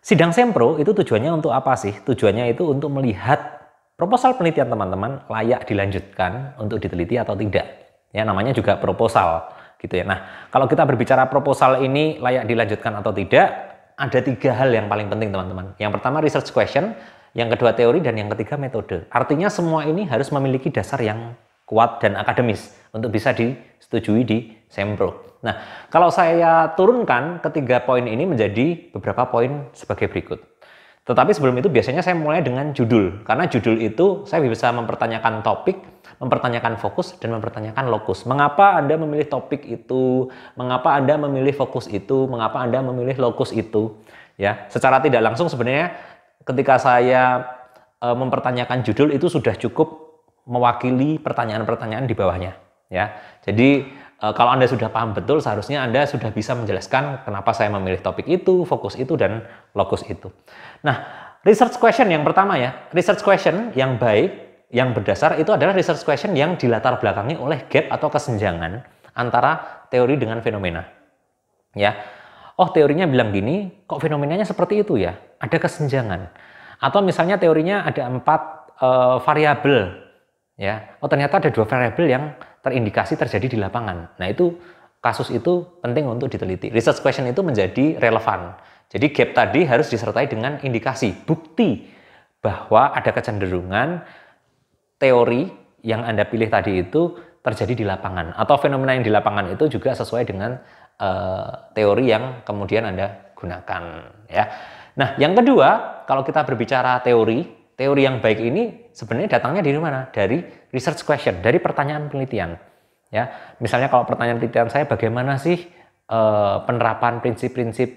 Sidang sempro itu tujuannya untuk apa sih? Tujuannya itu untuk melihat proposal penelitian teman-teman layak dilanjutkan untuk diteliti atau tidak. Ya, namanya juga proposal gitu ya. Nah, kalau kita berbicara proposal ini layak dilanjutkan atau tidak, ada 3 hal yang paling penting teman-teman. Yang pertama research question, yang kedua teori, dan yang ketiga metode. Artinya semua ini harus memiliki dasar yang kuat dan akademis untuk bisa disetujui di sempro. Nah, kalau saya turunkan ketiga poin ini menjadi beberapa poin sebagai berikut. Tetapi sebelum itu biasanya saya mulai dengan judul. Karena judul itu saya bisa mempertanyakan topik, mempertanyakan fokus, dan mempertanyakan lokus. Mengapa Anda memilih topik itu? Mengapa Anda memilih fokus itu? Mengapa Anda memilih lokus itu? Ya, secara tidak langsung sebenarnya ketika saya mempertanyakan judul itu sudah cukup mewakili pertanyaan-pertanyaan di bawahnya. Ya, jadi kalau Anda sudah paham betul, seharusnya Anda sudah bisa menjelaskan kenapa saya memilih topik itu, fokus itu, dan lokus itu. Nah, research question yang pertama ya, research question yang baik, yang berdasar itu adalah research question yang dilatar belakangi oleh gap atau kesenjangan antara teori dengan fenomena. Ya, oh teorinya bilang gini, kok fenomenanya seperti itu ya? Ada kesenjangan. Atau misalnya teorinya ada 4 variabel, ya. Oh ternyata ada 2 variabel yang terindikasi terjadi di lapangan. Nah itu kasus itu penting untuk diteliti. Research question itu menjadi relevan. Jadi gap tadi harus disertai dengan indikasi, bukti bahwa ada kecenderungan teori yang Anda pilih tadi itu terjadi di lapangan. Atau fenomena yang di lapangan itu juga sesuai dengan teori yang kemudian Anda gunakan. Ya. Nah yang kedua, kalau kita berbicara teori yang baik ini sebenarnya datangnya dari mana? Dari research question, dari pertanyaan penelitian. Ya, misalnya kalau pertanyaan penelitian saya, bagaimana sih penerapan prinsip-prinsip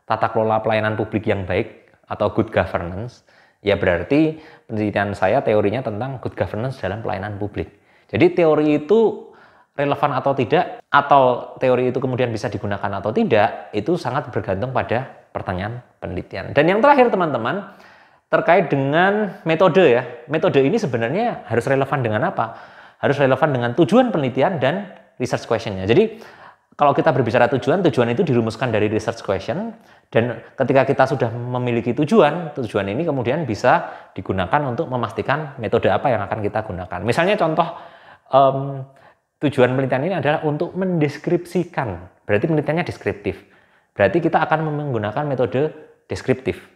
tata kelola pelayanan publik yang baik atau good governance? Ya berarti penelitian saya teorinya tentang good governance dalam pelayanan publik. Jadi teori itu relevan atau tidak, atau teori itu kemudian bisa digunakan atau tidak, itu sangat bergantung pada pertanyaan penelitian. Dan yang terakhir teman-teman, terkait dengan metode ya. Metode ini sebenarnya harus relevan dengan apa? Harus relevan dengan tujuan penelitian dan research question-nya. Jadi kalau kita berbicara tujuan itu dirumuskan dari research question, dan ketika kita sudah memiliki tujuan ini kemudian bisa digunakan untuk memastikan metode apa yang akan kita gunakan. Misalnya contoh tujuan penelitian ini adalah untuk mendeskripsikan. Berarti penelitiannya deskriptif. Berarti kita akan menggunakan metode deskriptif.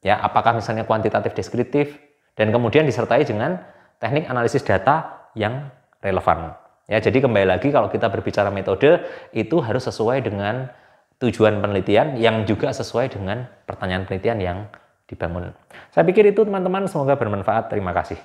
Ya, apakah misalnya kuantitatif deskriptif, dan kemudian disertai dengan teknik analisis data yang relevan. Ya, jadi kembali lagi kalau kita berbicara metode itu harus sesuai dengan tujuan penelitian yang juga sesuai dengan pertanyaan penelitian yang dibangun. Saya pikir itu teman-teman, semoga bermanfaat. Terima kasih.